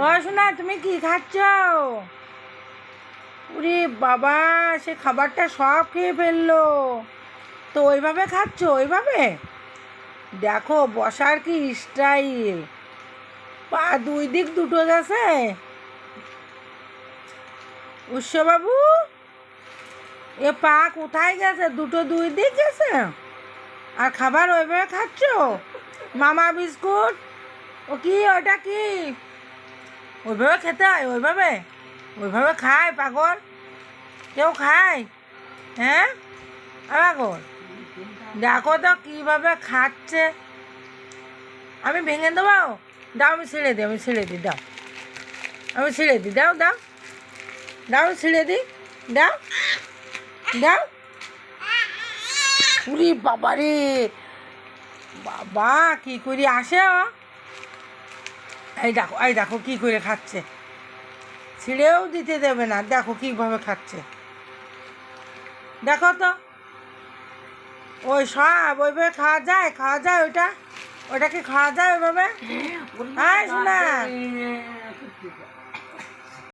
ও শোনা, তুমি কি খাচ্ছ? উরে বাবা, সে খাবারটা সব খেয়ে ফেললো। তো ওইভাবে খাচ্ছ? ওইভাবে দেখো, বসার কি স্টাইল! পা দুই দিক দুটো গেছে। উৎসবাবু, এ পা কোথায় গেছে? দুটো দুই দিক গেছে। আর খাবার ওইভাবে খাচ্ছ? মামা বিস্কুট, ও কি, ওটা কি? ওইভাবে খেতে হয়? ওইভাবে ওইভাবে খায় পাগল? কেউ খায়? হ্যাঁ পাগল, দেখো তো কীভাবে খাচ্ছে। আমি ভেঙে দেবো? দাও, আমি ছিঁড়ে দিই, আমি ছিঁড়ে দিই, দাও, আমি ছিঁড়ে দিই, দাও দাও দাও, ছিঁড়ে দিই, দাও দাও। উরি বাবা রে বাবা, কি করে আসে ও? এই দেখো, এই দেখো কি করে খাচ্ছে, ছিঁড়েও দিতে দেবে না। দেখো কীভাবে খাচ্ছে, দেখো তো। ওই সব ওইভাবে খাওয়া যায়? খাওয়া যায় ওইটা? ওটা কি খাওয়া যায় ওইভাবে? হ্যাঁ শোনা,